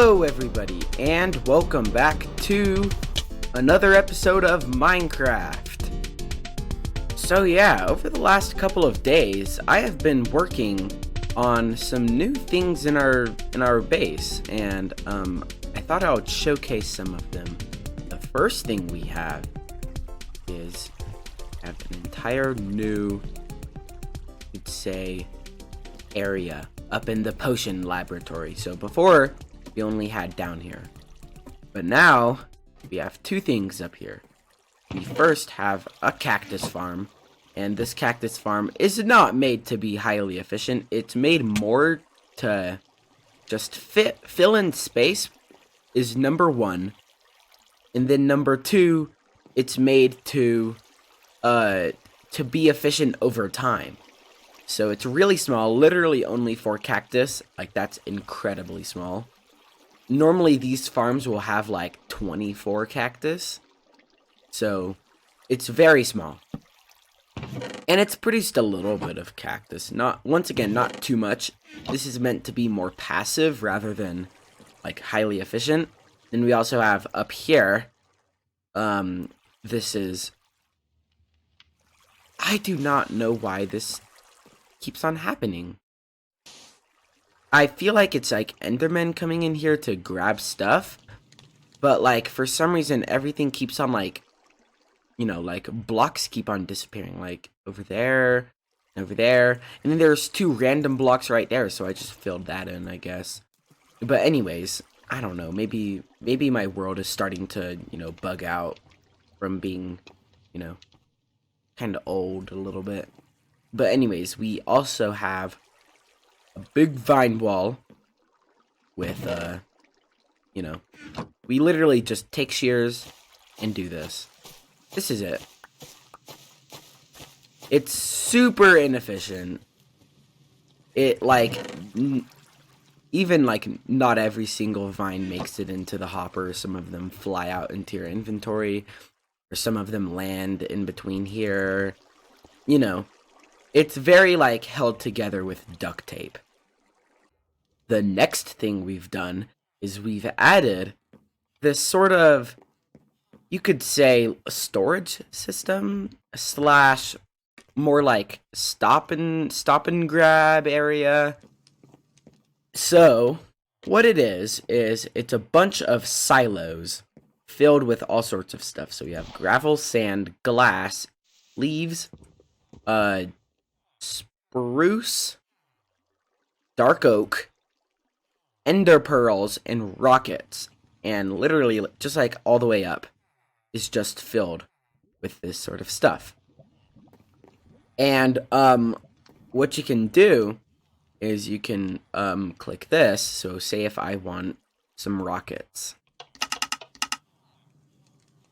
Hello everybody, and welcome back to another episode of Minecraft. So yeah, over the last couple of days, I have been working on some new things in our base, and I thought I would showcase some of them. The first thing we have is an entire new, you'd say, area up in the potion laboratory. So before, we only had down here, but now we have two things up here. We first have a cactus farm, and this cactus farm is not made to be highly efficient. It's made more to just fill in space is number one, and then number two, it's made to be efficient over time. So it's really small, literally only for cactus. Like, that's incredibly small. Normally these farms will have like 24 cactus, so it's very small, and it's produced a little bit of cactus, not too much. This is meant to be more passive rather than like highly efficient. Then we also have up here, this is, I do not know why this keeps on happening. I feel like it's like Endermen coming in here to grab stuff, but like for some reason everything keeps on like, you know, like blocks keep on disappearing, like over there, and then there's two random blocks right there, so I just filled that in, I guess. But anyways, I don't know, maybe my world is starting to, you know, bug out from being, you know, kind of old a little bit. But anyways, we also have a big vine wall with, you know, we literally just take shears and do this. This is it. It's super inefficient. It, like, even, like, not every single vine makes it into the hopper. Some of them fly out into your inventory, or some of them land in between here. You know, it's very, like, held together with duct tape. The next thing we've done is we've added this sort of, you could say, storage system slash more like stop and grab area. So what it is it's a bunch of silos filled with all sorts of stuff. So we have gravel, sand, glass, leaves, spruce, dark oak, ender pearls, and rockets, and literally just like all the way up is just filled with this sort of stuff. And what you can do is you can click this. So say if I want some rockets,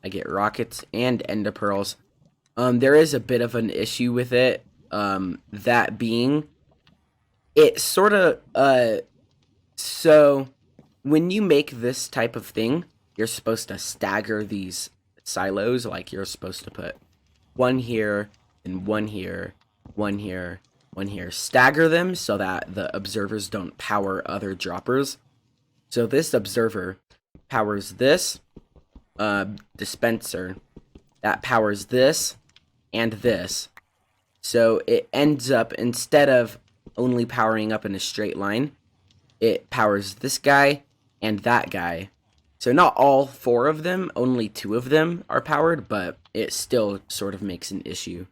I get rockets and ender pearls. There is a bit of an issue with it, that being it sort of so when you make this type of thing, you're supposed to stagger these silos. Like, you're supposed to put one here and one here, one here, one here. Stagger them so that the observers don't power other droppers. So this observer powers this dispenser that powers this and this. So it ends up, instead of only powering up in a straight line, it powers this guy and that guy. So not all four of them, only two of them are powered, but it still sort of makes an issue.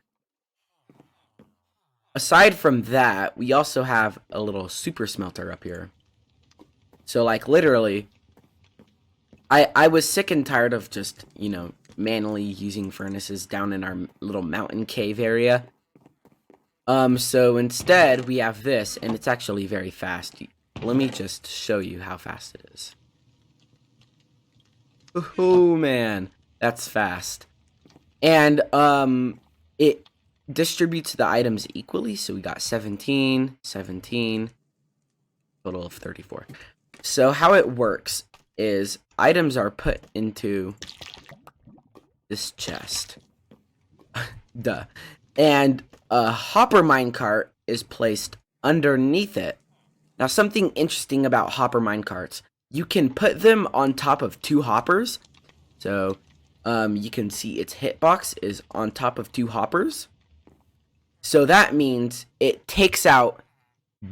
Aside from that, we also have a little super smelter up here. So like literally, I was sick and tired of just, you know, manually using furnaces down in our little mountain cave area. So instead we have this, and it's actually very fast. Let me just show you how fast it is. Oh man, that's fast. And it distributes the items equally, so we got 17, total of 34. So how it works is items are put into this chest. Duh. And a hopper minecart is placed underneath it. Now, something interesting about hopper minecarts, you can put them on top of 2 hoppers. So you can see its hitbox is on top of 2 hoppers. So that means it takes out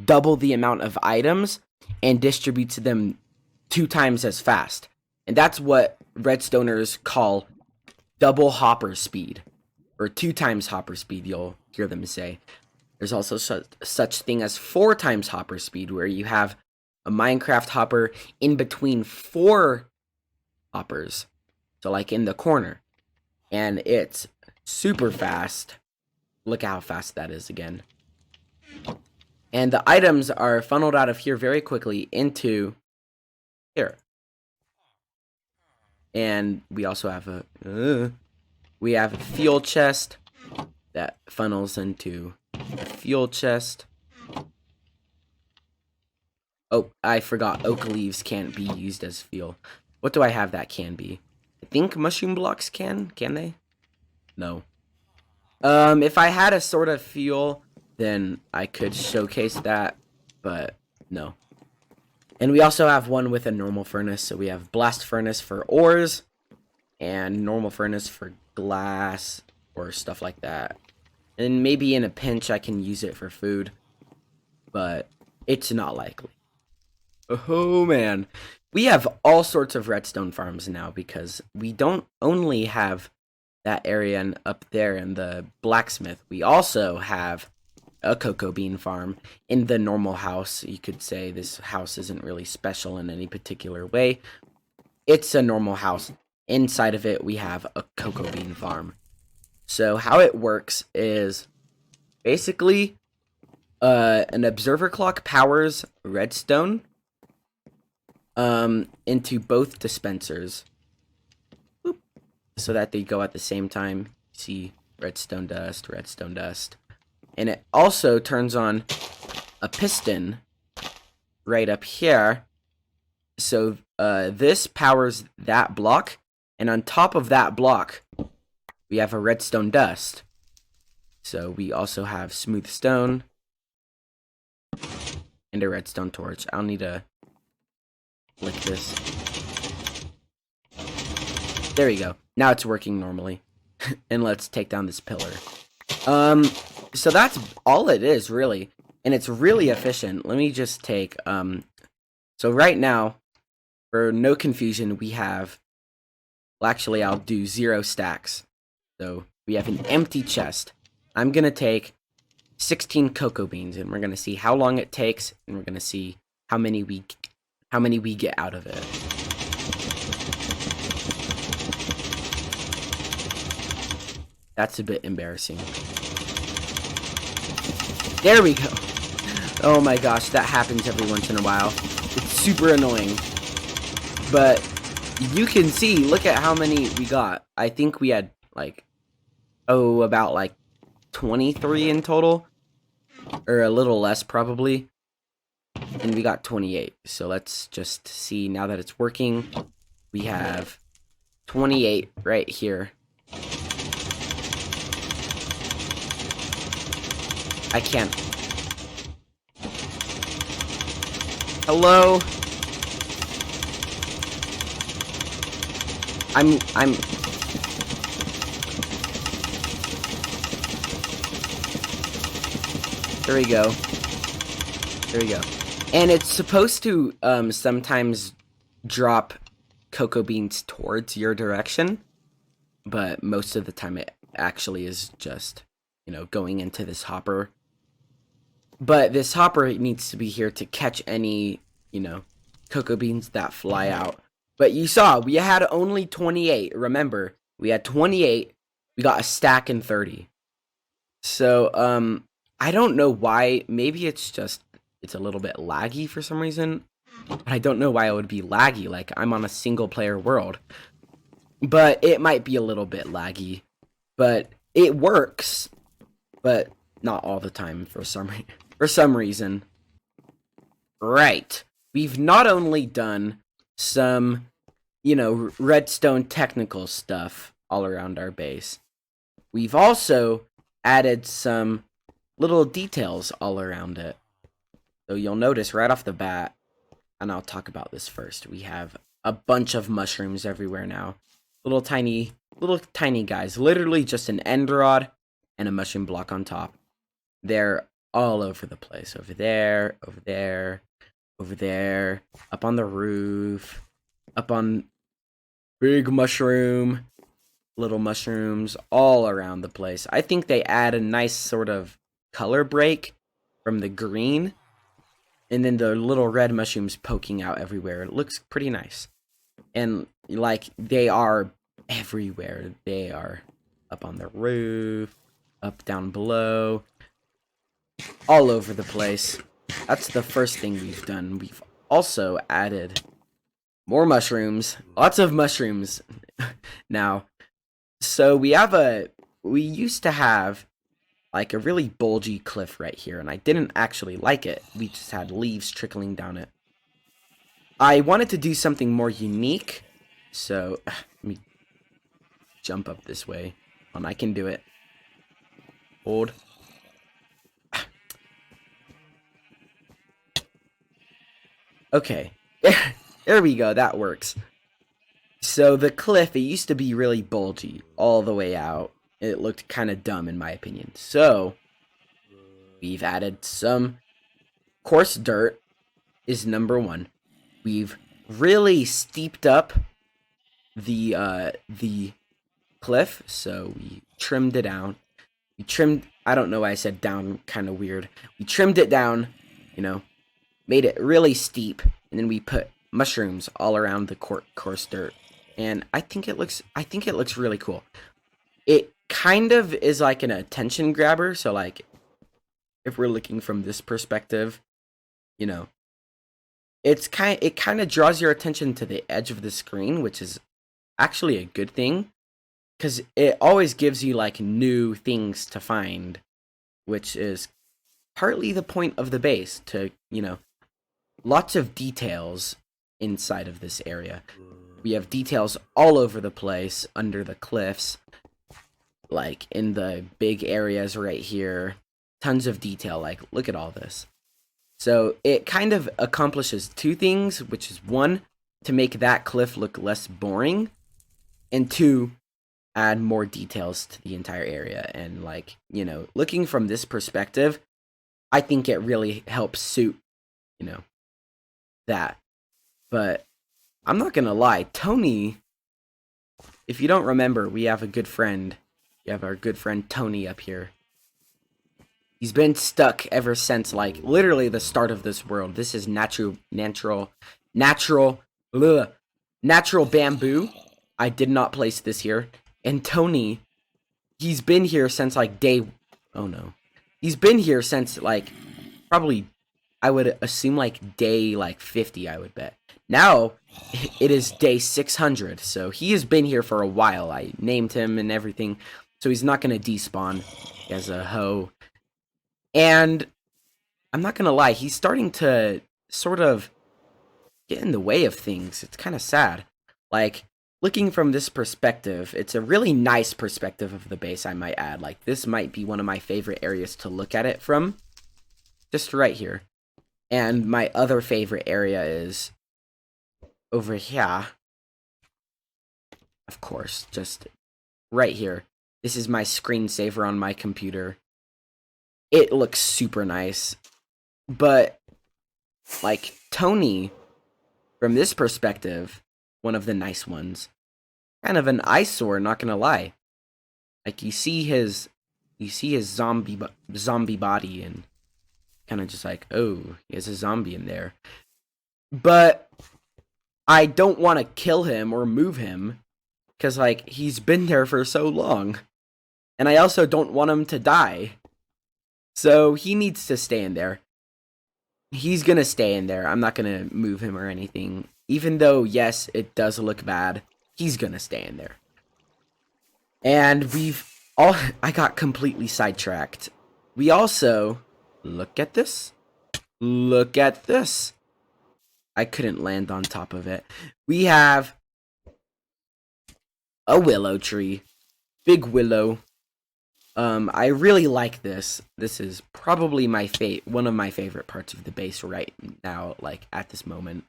double the amount of items and distributes them 2 times as fast. And that's what Redstoners call double hopper speed, or 2 times hopper speed, you'll hear them say. There's also such thing as 4 times hopper speed, where you have a Minecraft hopper in between 4 hoppers. So like in the corner. And it's super fast. Look how fast that is again. And the items are funneled out of here very quickly into here. And we also have a fuel chest that funnels into a fuel chest. Oh, I forgot oak leaves can't be used as fuel. What do I have that can be? I think mushroom blocks can they? No. If I had a sort of fuel, then I could showcase that, but no. And we also have one with a normal furnace, so we have blast furnace for ores, and normal furnace for glass, or stuff like that. And maybe in a pinch I can use it for food, but it's not likely. Oh man, we have all sorts of redstone farms now, because we don't only have that area up there in the blacksmith. We also have a cocoa bean farm in the normal house. You could say this house isn't really special in any particular way. It's a normal house. Inside of it, we have a cocoa bean farm. So how it works is basically an observer clock powers redstone into both dispensers, so that they go at the same time. See, redstone dust, redstone dust. And it also turns on a piston right up here. So this powers that block, and on top of that block we have a redstone dust. So we also have smooth stone and a redstone torch. I'll need to lick this. There we go. Now it's working normally. And let's take down this pillar. So that's all it is, really. And it's really efficient. Let me just take, so right now, for no confusion, we have, well, actually, I'll do 0 stacks. So we have an empty chest. I'm going to take 16 cocoa beans, and we're going to see how long it takes, and we're going to see how many we get out of it. That's a bit embarrassing. There we go. Oh my gosh, that happens every once in a while. It's super annoying. But you can see, look at how many we got. I think we had like, about like 23 in total. Or a little less probably. And we got 28. So let's just see now that it's working. We have 28 right here. I can't. Hello? I'm... There we go. There we go. And it's supposed to, sometimes drop cocoa beans towards your direction. But most of the time it actually is just, going into this hopper. But this hopper needs to be here to catch any, cocoa beans that fly out. But you saw, we had only 28. Remember, we had 28. We got a stack in 30. So, I don't know why. Maybe it's a little bit laggy for some reason. But I don't know why it would be laggy. Like, I'm on a single player world. But it might be a little bit laggy. But it works. But not all the time for some reason. Right. We've not only done some, redstone technical stuff all around our base. We've also added some little details all around it. So you'll notice right off the bat, and I'll talk about this first. We have a bunch of mushrooms everywhere now. Little tiny guys. Literally just an end rod and a mushroom block on top. They're all over the place. Over there, over there, over there. Up on the roof. Up on big mushroom. Little mushrooms all around the place. I think they add a nice sort of color break from the green. And then the little red mushrooms poking out everywhere. It looks pretty nice. And, like, they are everywhere. They are up on the roof, up down below, all over the place. That's the first thing we've done. We've also added more mushrooms. Lots of mushrooms now. So we used to have like a really bulgy cliff right here, and I didn't actually like it. We just had leaves trickling down it. I wanted to do something more unique, so let me jump up this way. I can do it. Hold. Okay, there we go, that works. So the cliff, it used to be really bulgy all the way out. It looked kind of dumb in my opinion. So we've added some coarse dirt is number one. We've really steeped up the cliff, so we trimmed it down. I don't know why I said down, kind of weird. We trimmed it down, you know, made it really steep, and then we put mushrooms all around the coarse dirt. And I think it looks really cool. It kind of is like an attention grabber, so like if we're looking from this perspective, you know, it kind of draws your attention to the edge of the screen, which is actually a good thing, because it always gives you like new things to find, which is partly the point of the base, to, you know, lots of details inside of this area. We have details all over the place under the cliffs, like in the big areas right here. Tons of detail, like look at all this. So it kind of accomplishes two things, which is one, to make that cliff look less boring, and two, add more details to the entire area. And like, you know, looking from this perspective, I think it really helps suit, you know, that. But I'm not gonna lie, Tony, if you don't remember, we have a good friend. We have our good friend Tony up here. He's been stuck ever since, like, literally the start of this world. This is natural bamboo. I did not place this here. And Tony, he's been here since, like, he's been here since, like, probably, I would assume, like, day, like, 50, I would bet. Now, it is day 600, so he has been here for a while. I named him and everything, so he's not going to despawn as a hoe. And I'm not going to lie, he's starting to sort of get in the way of things. It's kind of sad. Like, looking from this perspective, it's a really nice perspective of the base, I might add. Like, this might be one of my favorite areas to look at it from. Just right here. And my other favorite area is over here. Of course, just right here. This is my screensaver on my computer. It looks super nice. But, like, Tony, from this perspective, one of the nice ones, kind of an eyesore, not gonna lie. Like, you see his zombie body, and kind of just like, oh, he has a zombie in there. But I don't want to kill him or move him, because, like, he's been there for so long. And I also don't want him to die. So he needs to stay in there. He's gonna stay in there. I'm not gonna move him or anything. Even though, yes, it does look bad, he's gonna stay in there. And I got completely sidetracked. We also, look at this. Look at this. I couldn't land on top of it. We have a willow tree. Big willow. I really like this. This is probably one of my favorite parts of the base right now, like, at this moment.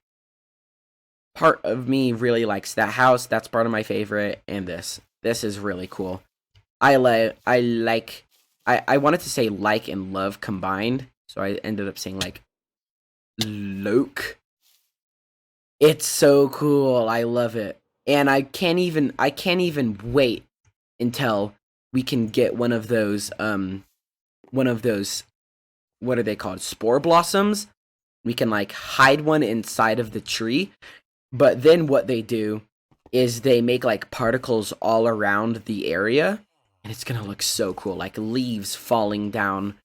part of me really likes that house. That's part of my favorite. And this. This is really cool. I wanted to say like and love combined. So I ended up saying like Loke. It's so cool. I love it. And I can't even wait until we can get one of those what are they called? Spore blossoms. We can like hide one inside of the tree. But then what they do is they make like particles all around the area, and it's gonna look so cool, like leaves falling down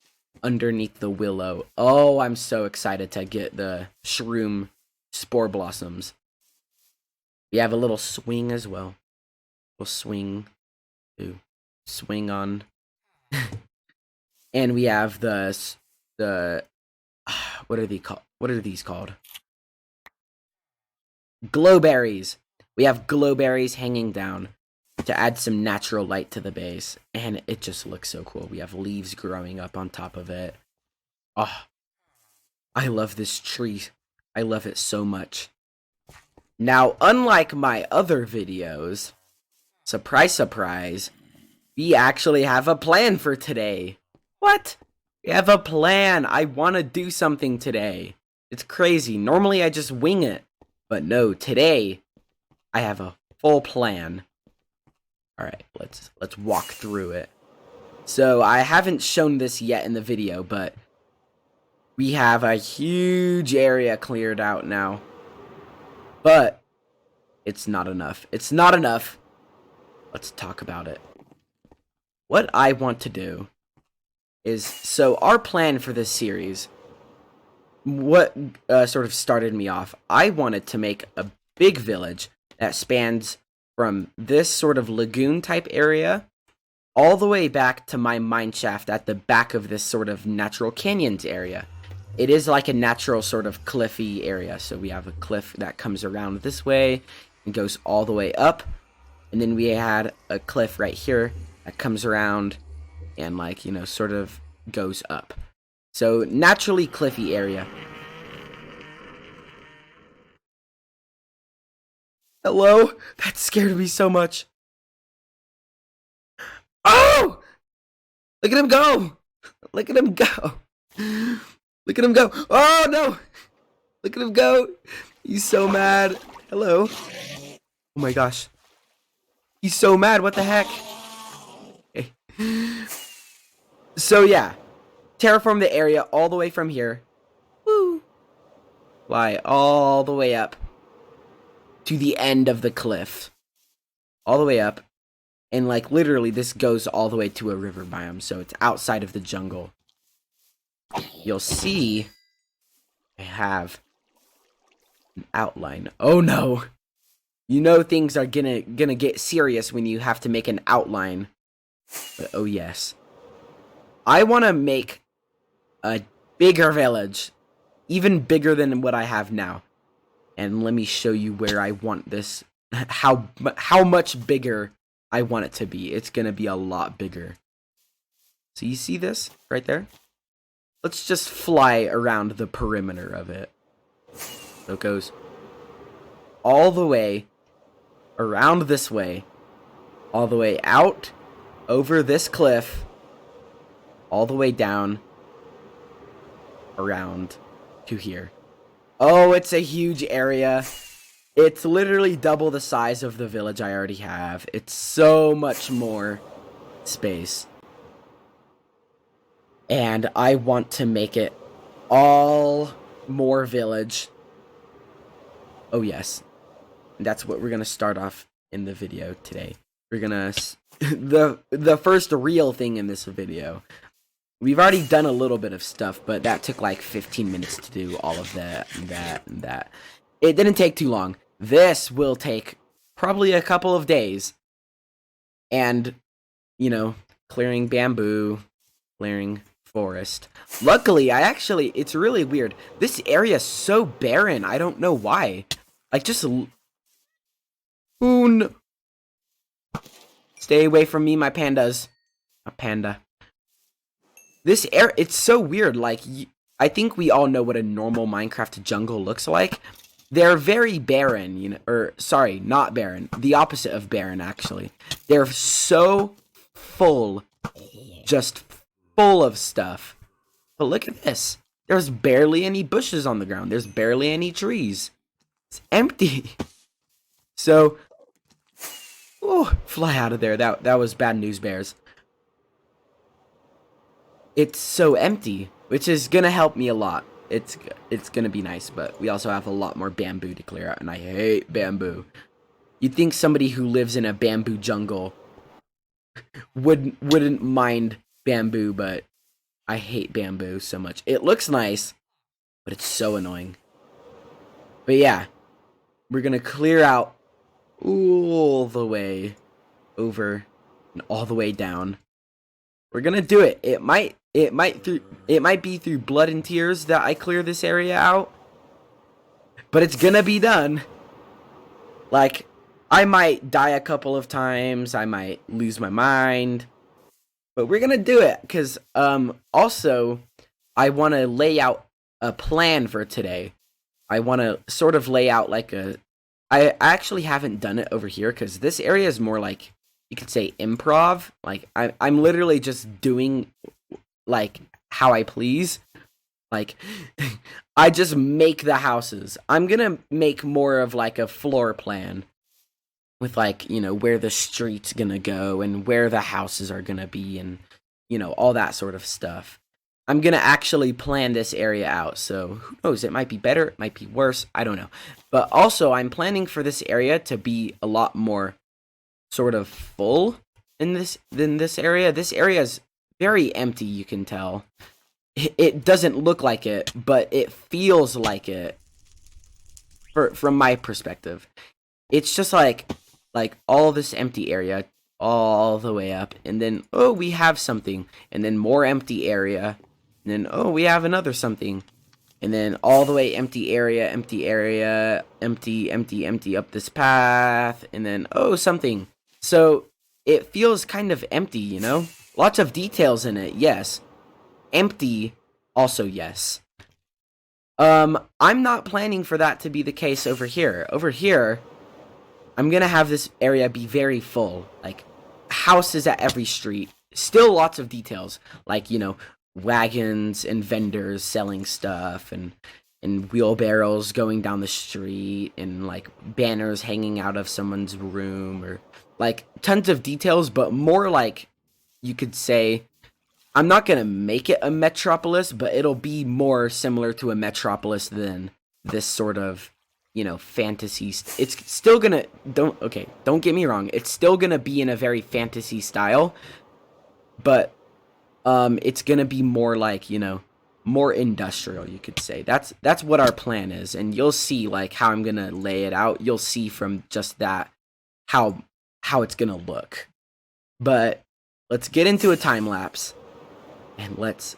underneath the willow. Oh, I'm so excited to get the shroom spore blossoms. We have a little swing as well. We'll swing on. And we have the what are these called? Glowberries. We have glowberries hanging down to add some natural light to the base, and it just looks so cool. We have leaves growing up on top of it. Oh, I love this tree. I love it so much. Now, unlike my other videos, surprise, surprise, we actually have a plan for today. What? We have a plan. I want to do something today. It's crazy. Normally, I just wing it. But no, today, I have a full plan. Alright, let's walk through it. So, I haven't shown this yet in the video, but we have a huge area cleared out now. But it's not enough. It's not enough. Let's talk about it. What I want to do is, so our plan for this series, what sort of started me off, I wanted to make a big village that spans from this sort of lagoon type area all the way back to my mine shaft at the back of this sort of natural canyons area. It is like a natural sort of cliffy area. So we have a cliff that comes around this way and goes all the way up. And then we had a cliff right here that comes around and like, you know, sort of goes up. So naturally cliffy area. Hello? That scared me so much. Oh! Look at him go! Look at him go! Look at him go! Oh no! Look at him go! He's so mad. Hello? Oh my gosh. He's so mad. What the heck? Okay. So yeah. Terraform the area all the way from here. Woo! Fly all the way up to the end of the cliff. All the way up. And like literally this goes all the way to a river biome. So it's outside of the jungle. You'll see I have an outline. Oh no. You know things are gonna get serious when you have to make an outline. But oh yes. I want to make a bigger village. Even bigger than what I have now. And let me show you where I want this. How much bigger I want it to be. It's gonna be a lot bigger. So you see this right there? Let's just fly around the perimeter of it. So it goes all the way around this way, all the way out over this cliff, all the way down around to here. Oh, it's a huge area. It's literally double the size of the village I already have. It's so much more space. And I want to make it all more village. Oh yes. That's what we're going to start off in the video today. We're going to... the first real thing in this video. We've already done a little bit of stuff, but that took like 15 minutes to do all of that and that and that. It didn't take too long. This will take probably a couple of days. And, you know, clearing bamboo, clearing forest. Luckily, it's really weird. This area is so barren. I don't know why. Like, just... Ooh, no. Stay away from me, my pandas. A panda. This it's so weird. Like, I think we all know what a normal Minecraft jungle looks like. they're very barren, or sorry, not barren. The opposite of barren, actually. They're so full, just full of stuff. But look at this. There's barely any bushes on the ground. There's barely any trees. It's empty. So, fly out of there. That was bad news, bears. It's so empty, which is gonna help me a lot. It's gonna be nice, but we also have a lot more bamboo to clear out, and I hate bamboo. You'd think somebody who lives in a bamboo jungle wouldn't mind bamboo, but I hate bamboo so much. It looks nice, but it's so annoying. But yeah, we're gonna clear out all the way over and all the way down. We're gonna do it. It might be through blood and tears that I clear this area out, but it's gonna be done. Like, I might die a couple of times, I might lose my mind, but we're gonna do it, because also I want to lay out a plan for today. I want to sort of lay out like I actually haven't done it over here, because this area is more like, you could say, improv. Like, I'm literally just doing like how I please. Like, I just make the houses. I'm gonna make more of like a floor plan with, like, where the street's gonna go and where the houses are gonna be, and all that sort of stuff. I'm gonna actually plan this area out, so who knows, it might be better, it might be worse, I don't know. But also, I'm planning for this area to be a lot more sort of full than this area. This area is very empty, you can tell. It doesn't look like it, but it feels like it from my perspective. It's just like all this empty area all the way up, and then we have something, and then more empty area, and then we have another something, and then all the way empty area, empty up this path, and then something. So it feels kind of empty, Lots of details in it, yes. Empty, also yes. I'm not planning for that to be the case over here. Over here, I'm gonna have this area be very full, like houses at every street. Still lots of details, like, wagons and vendors selling stuff, and wheelbarrows going down the street, and like banners hanging out of someone's room, or like tons of details, but more like, you could say, I'm not gonna make it a metropolis, but it'll be more similar to a metropolis than this sort of, fantasy. It's still gonna, don't get me wrong, it's still gonna be in a very fantasy style, but it's gonna be more like, more industrial, you could say. That's what our plan is, and you'll see like how I'm gonna lay it out. You'll see from just that how it's gonna look. But let's get into a time lapse, and let's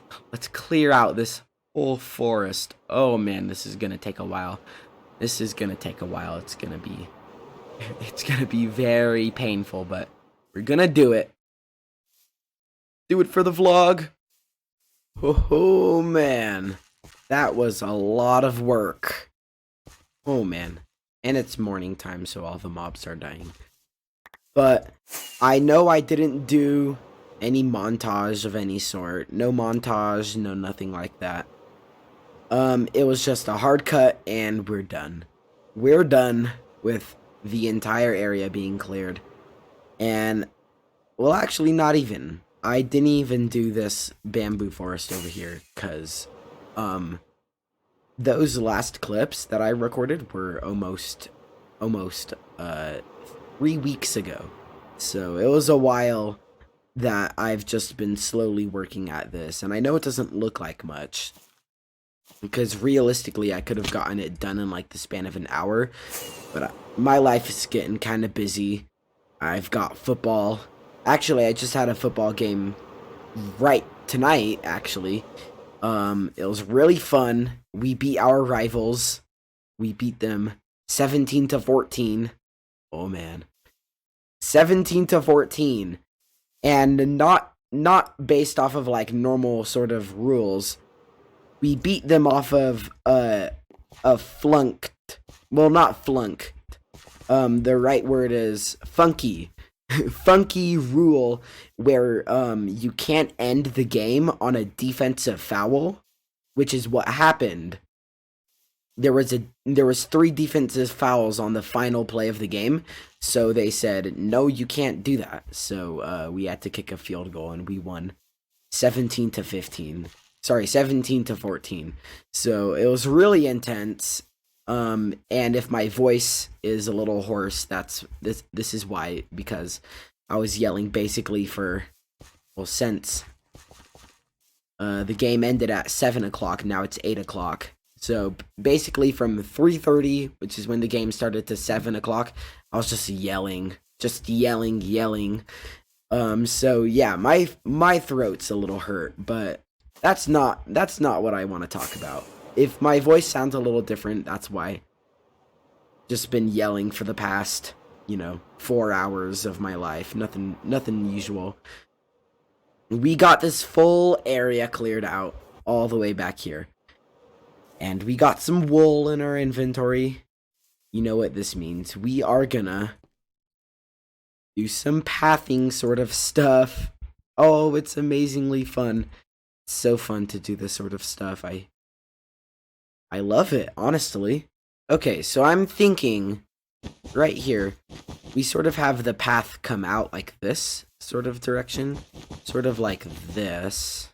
clear out this whole forest. Oh man, this is gonna take a while. It's gonna be very painful, but we're gonna do it. Do it for the vlog. Oh man, that was a lot of work. Oh man, and it's morning time, so all the mobs are dying. But I know I didn't do any montage of any sort. No montage, no nothing like that. It was just a hard cut, and we're done. We're done with the entire area being cleared. And, well, actually, not even. I didn't even do this bamboo forest over here, because, those last clips that I recorded were almost 3 weeks ago. So it was a while that I've just been slowly working at this, and I know it doesn't look like much, because realistically I could have gotten it done in like the span of an hour, but my life is getting kind of busy. I've got football. Actually, I just had a football game right tonight, actually. It was really fun. We beat our rivals. We beat them 17-14. Oh man. 17-14. And not based off of like normal sort of rules. We beat them off of a flunk Well, not flunk. The right word is funky. Funky rule where you can't end the game on a defensive foul, which is what happened. There was 3 defensive fouls on the final play of the game, so they said no, you can't do that. So we had to kick a field goal and we won 17-15. Sorry, 17-14. So it was really intense. And if my voice is a little hoarse, this is why, because I was yelling basically since the game ended at 7 o'clock, now it's 8 o'clock. So basically from 3:30, which is when the game started, to 7 o'clock, I was just yelling. So yeah, my throat's a little hurt, but that's not what I want to talk about. If my voice sounds a little different, that's why. Just been yelling for the past, 4 hours of my life. Nothing usual. We got this full area cleared out all the way back here. And we got some wool in our inventory. You know what this means. We are gonna do some pathing sort of stuff. Oh, it's amazingly fun. It's so fun to do this sort of stuff. I love it, honestly. Okay, so I'm thinking right here, we sort of have the path come out like this sort of direction. Sort of like this.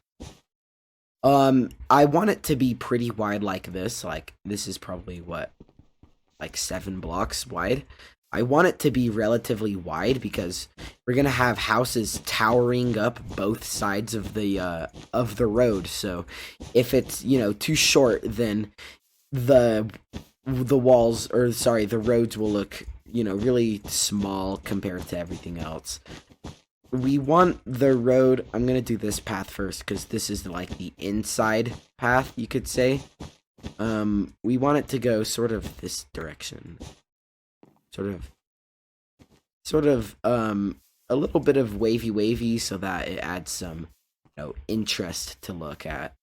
I want it to be pretty wide like this. Like, this is probably like 7 blocks wide. I want it to be relatively wide because we're gonna have houses towering up both sides of the road. So if it's too short, then the walls, or sorry, the roads will look really small compared to everything else. We want the road. I'm gonna do this path first because this is like the inside path, you could say. We want it to go sort of this direction. Sort of a little bit of wavy so that it adds some interest to look at.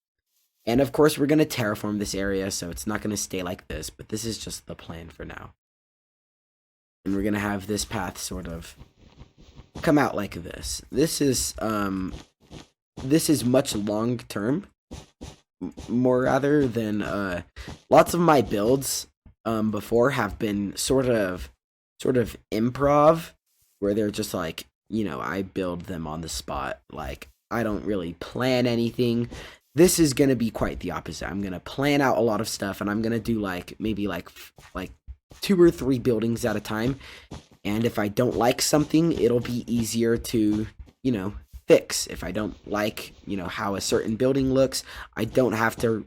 And of course we're gonna terraform this area, so it's not gonna stay like this, but this is just the plan for now. And we're gonna have this path sort of come out like this. This is much long term, more rather than lots of my builds before have been sort of improv, where they're just like, I build them on the spot. Like, I don't really plan anything. This is gonna be quite the opposite. I'm gonna plan out a lot of stuff, and I'm gonna do maybe 2 or 3 buildings at a time. And if I don't like something, it'll be easier to, fix. If I don't like, how a certain building looks, I don't have to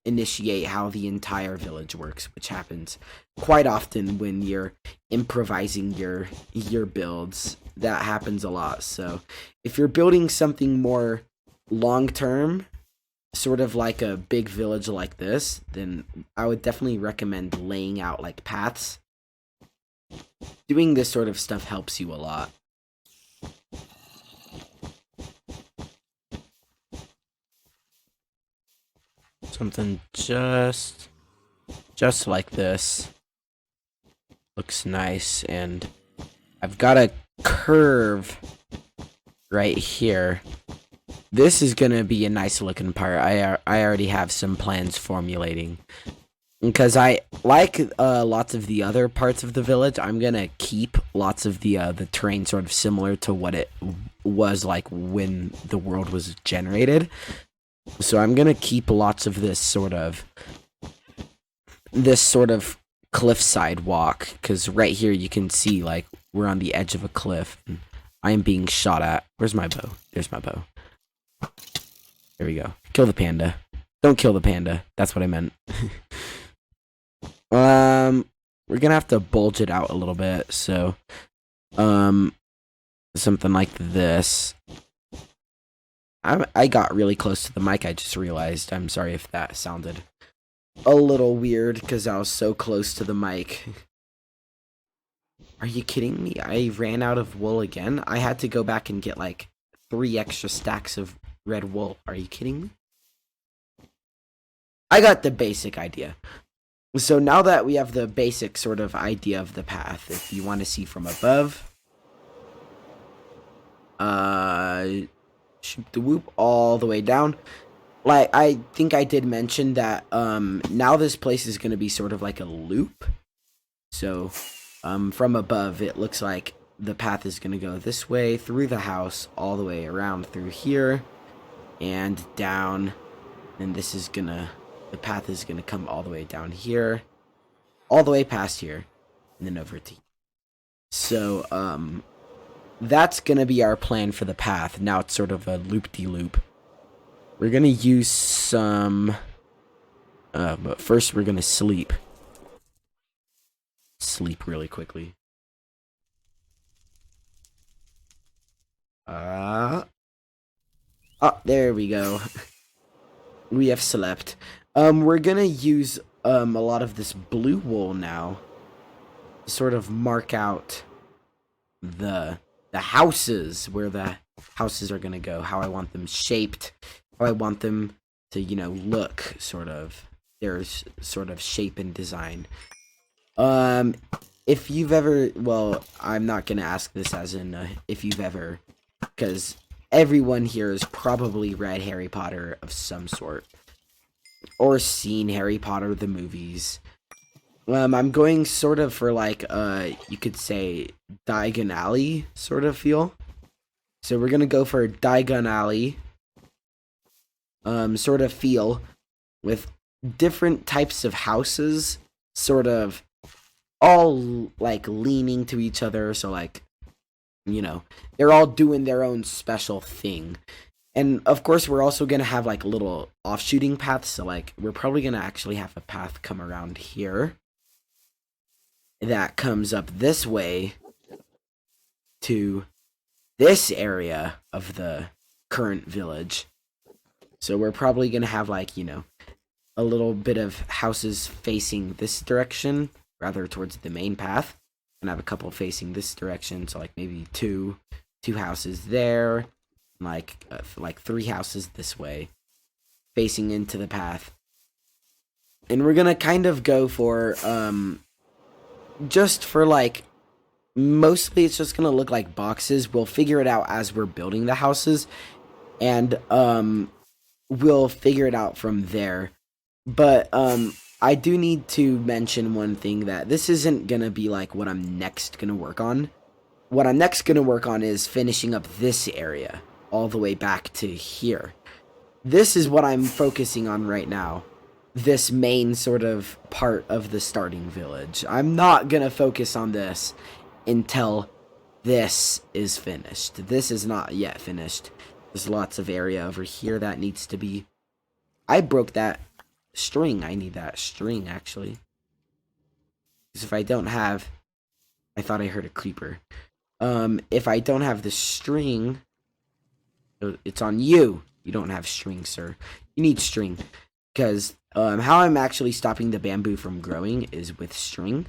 initiate how the entire village works, which happens quite often when you're improvising your builds. That happens a lot. So if you're building something more long-term, sort of like a big village like this, then I would definitely recommend laying out paths. Doing this sort of stuff helps you a lot. Something just like this. Looks nice, and I've got a curve right here. This is gonna be a nice looking part. I already have some plans formulating. Because I like lots of the other parts of the village, I'm gonna keep lots of the terrain sort of similar to what it was like when the world was generated. So I'm gonna keep lots of this sort of cliffside walk, because right here you can see we're on the edge of a cliff. And I am being shot at. Where's my bow? There's my bow. There we go. Kill the panda. Don't kill the panda. That's what I meant. We're gonna have to bulge it out a little bit, so something like this. I got really close to the mic, I just realized. I'm sorry if that sounded a little weird because I was so close to the mic. Are you kidding me? I ran out of wool again. I had to go back and get 3 extra stacks of red wool. Are you kidding me? I got the basic idea. So now that we have the basic sort of idea of the path, if you want to see from above, shoot the whoop all the way down. Like, I think I did mention that, now this place is going to be sort of like a loop. So, from above, it looks like the path is going to go this way, through the house, all the way around through here, and down, and this is gonna, the path is gonna come all the way down here, all the way past here, and then over to here. So, that's gonna be our plan for the path. Now it's sort of a loop-de-loop. We're gonna use some, but first we're gonna sleep. Sleep really quickly. Oh, there we go. We have slept. We're gonna use a lot of this blue wool now to sort of mark out the houses, where the houses are gonna go, how I want them shaped, how I want them to, you know, look, sort of. There's sort of shape and design. If you've ever, well, I'm not gonna ask this as in if you've ever, because everyone here has probably read Harry Potter of some sort, or seen Harry Potter the movies. I'm going sort of for like, you could say Diagon Alley sort of feel. So we're gonna go for a Diagon Alley, sort of feel, with different types of houses, sort of all like leaning to each other. So like, you know, they're all doing their own special thing. And of course, we're also gonna have like little offshooting paths. So like, we're probably gonna actually have a path come around here that comes up this way to this area of the current village. So we're probably gonna have like, you know, a little bit of houses facing this direction rather towards the main path, and have a couple facing this direction. So like maybe two houses there, like 3 houses this way facing into the path. And we're gonna kind of go for just for like, mostly it's just gonna look like boxes. We'll figure it out as we're building the houses, and we'll figure it out from there. But I do need to mention one thing, that this isn't gonna be like what I'm next gonna work on. What I'm next gonna work on is finishing up this area all the way back to here. This is what I'm focusing on right now. This main sort of part of the starting village. I'm not gonna focus on this until this is finished. This is not yet finished. There's lots of area over here that needs to be... I broke that string. I need that string, actually. Because if I don't have... I thought I heard a creeper. If I don't have the string... It's on you. You don't have string, sir. You need string. Because how I'm actually stopping the bamboo from growing is with string.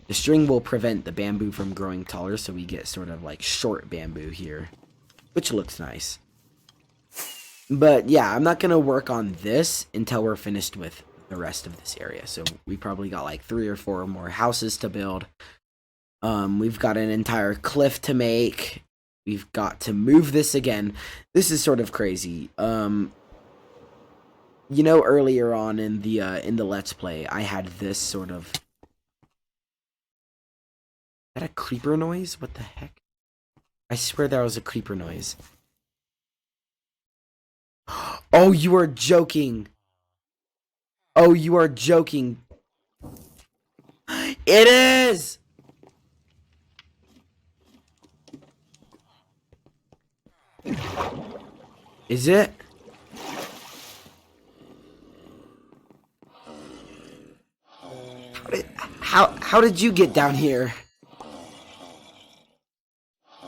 The string will prevent the bamboo from growing taller, so we get sort of like short bamboo here, which looks nice. But yeah, I'm not going to work on this until we're finished with the rest of this area. So we probably got like 3 or 4 more houses to build. We've got an entire cliff to make. We've got to move this again. This is sort of crazy. You know, earlier on in the Let's Play, I had this sort of... Is that a creeper noise? What the heck? I swear that was a creeper noise. Oh, you are joking. Oh, you are joking. It is! Is it? How did you get down here?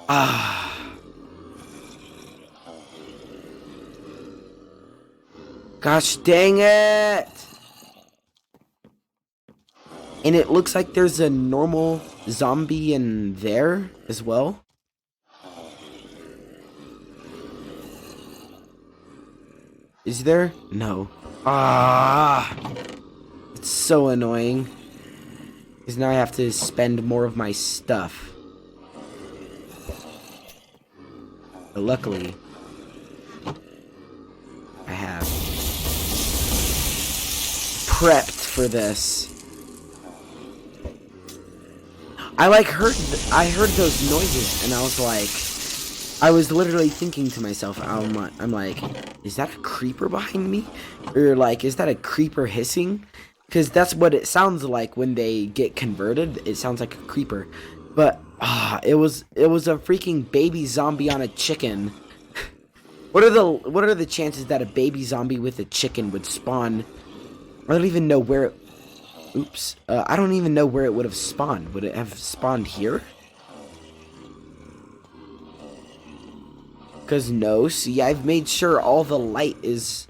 Ah. Gosh dang it! And it looks like there's a normal zombie in there as well. Is there? No. Ah. It's so annoying. Because now I have to spend more of my stuff. But luckily, I have prepped for this. I heard those noises, and I was like, I was literally thinking to myself, I'm like, is that a creeper behind me? Or like, is that a creeper hissing? Because that's what it sounds like when they get converted. It sounds like a creeper. But, it was a freaking baby zombie on a chicken. What are the chances that a baby zombie with a chicken would spawn? I don't even know where it... Oops. I don't even know where it would have spawned. Would it have spawned here? Because no, see, I've made sure all the light is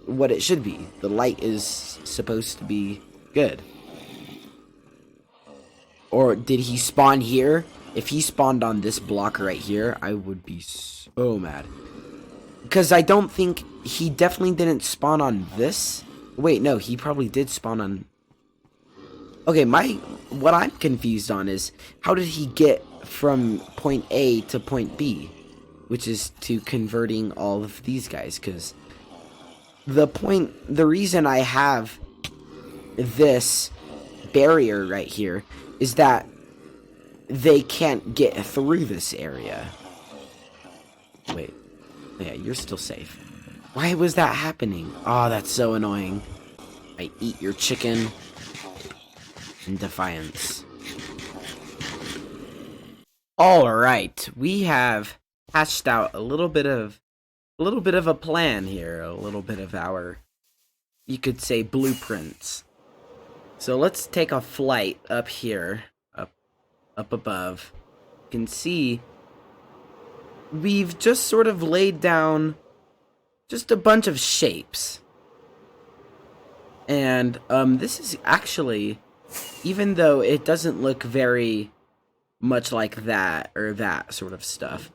what it should be. The light is supposed to be good. Or did he spawn here? If he spawned on this block right here, I would be so mad. Because I don't think... He definitely didn't spawn on this. Wait, no, he probably did spawn on... Okay, what I'm confused on is, how did he get from point A to point B? Which is to converting all of these guys, because the reason I have this barrier right here is that they can't get through this area. Wait, yeah, you're still safe. Why was that happening? Oh, that's so annoying. I eat your chicken in defiance. Alright, we have hatched out a little bit of a plan here, a little bit of our, you could say, blueprints. So let's take a flight up here, up above. You can see we've just sort of laid down just a bunch of shapes. And this is actually, even though it doesn't look very much like that or that sort of stuff,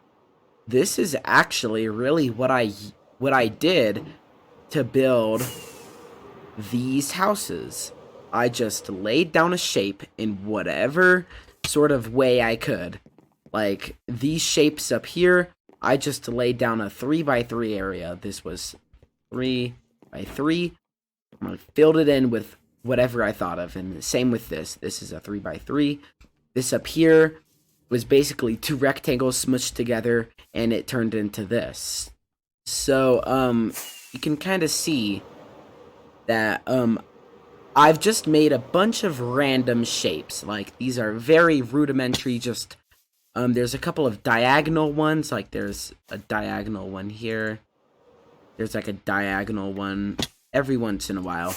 this is actually really what I did to build these houses. I just laid down a shape in whatever sort of way I could. Like these shapes up here, I just laid down a 3x3 area. This was 3x3. I filled it in with whatever I thought of, and the same with this. This is a 3x3. This up here was basically two rectangles smushed together, and it turned into this. So, you can kind of see that, I've just made a bunch of random shapes. Like, these are very rudimentary, just, there's a couple of diagonal ones, like there's a diagonal one here. There's like a diagonal one every once in a while.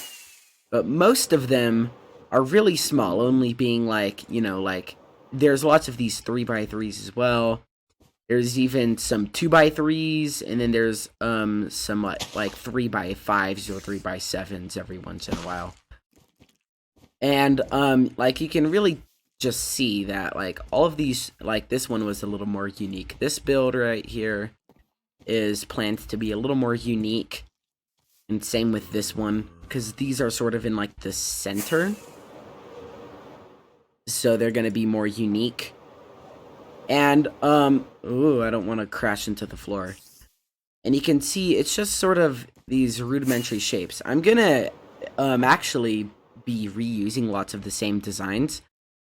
But most of them are really small, only being like, you know, like, there's lots of these 3x3s as well. There's even some 2x3s, and then there's some like 3x5s or 3x7s every once in a while. And like you can really just see that like all of these, like this one was a little more unique. This build right here is planned to be a little more unique, and same with this one, because these are sort of in like the center. So they're going to be more unique. And, ooh, I don't want to crash into the floor. And you can see it's just sort of these rudimentary shapes. I'm going to, actually be reusing lots of the same designs.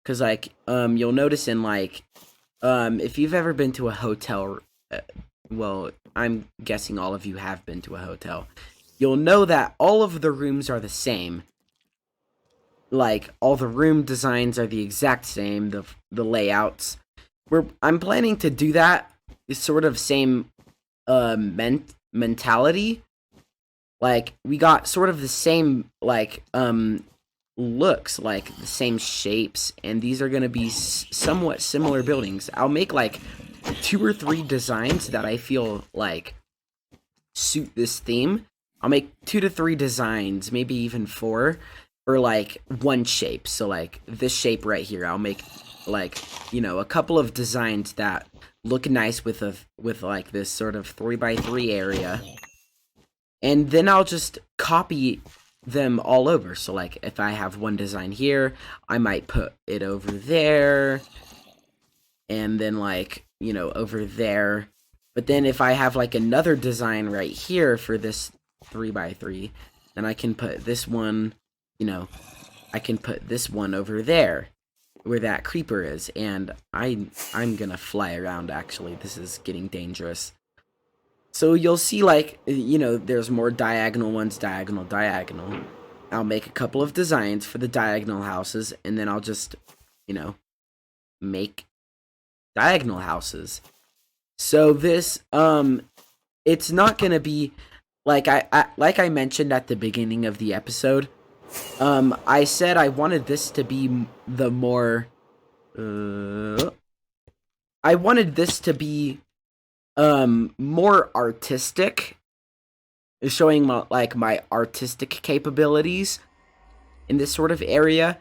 Because, like, you'll notice in, like, if you've ever been to a hotel, well, I'm guessing all of you have been to a hotel. You'll know that all of the rooms are the same. Like, all the room designs are the exact same, the layouts. I'm planning to do that, sort of same mentality. Like, we got sort of the same, like, looks, like, the same shapes, and these are going to be somewhat similar buildings. I'll make, like, 2 or 3 designs that I feel, like, suit this theme. I'll make 2 to 3 designs, maybe even 4. Or, like, one shape. So, like, this shape right here, I'll make, like, you know, a couple of designs that look nice with, like, this sort of 3x3 area. And then I'll just copy them all over. So like if I have one design here, I might put it over there, and then like, you know, over there. But then if I have like another design right here for this 3x3, then I can put this one, you know, I can put this one over there where that creeper is. And I'm gonna fly around. Actually, this is getting dangerous. So you'll see, like, you know, there's more diagonal ones, diagonal, diagonal. I'll make a couple of designs for the diagonal houses, and then I'll just, you know, make diagonal houses. So this, it's not gonna be like I mentioned at the beginning of the episode. I said I wanted this to be the more, I wanted this to be, more artistic, showing my artistic capabilities in this sort of area.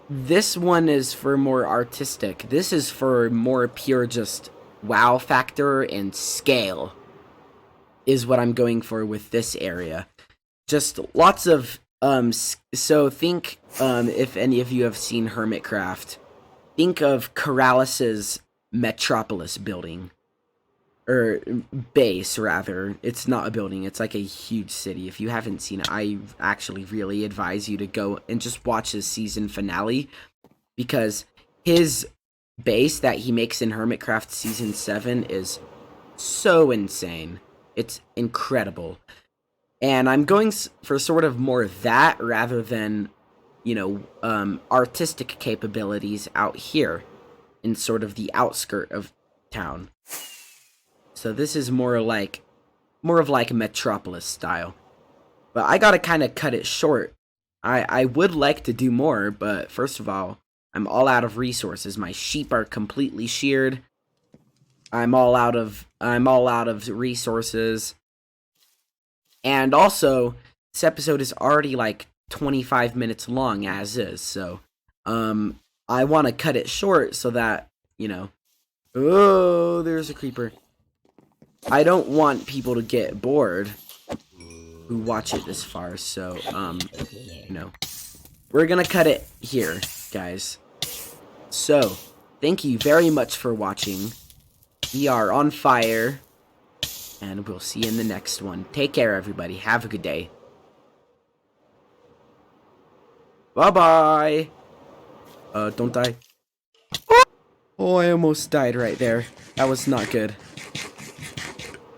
This one is for more artistic. This is for more pure just wow factor and scale is what I'm going for with this area. Just lots of, so think, if any of you have seen Hermitcraft, think of Corralis's Metropolis building. Or base, rather. It's not a building, it's like a huge city. If you haven't seen it, I actually really advise you to go and just watch his season finale, because his base that he makes in Hermitcraft Season 7 is so insane. It's incredible. And I'm going for sort of more of that rather than, you know, artistic capabilities out here in sort of the outskirt of town. So this is more of like Metropolis style. But I gotta kind of cut it short. I would like to do more, but first of all, I'm all out of resources. My sheep are completely sheared. I'm all out of resources. And also, this episode is already like 25 minutes long as is. So, I want to cut it short so that, you know, oh, there's a creeper. I don't want people to get bored who watch it this far, so, you know, we're gonna cut it here, guys. So, thank you very much for watching. We are on fire, and we'll see you in the next one. Take care, everybody. Have a good day. Bye-bye. Don't die. Oh, I almost died right there. That was not good.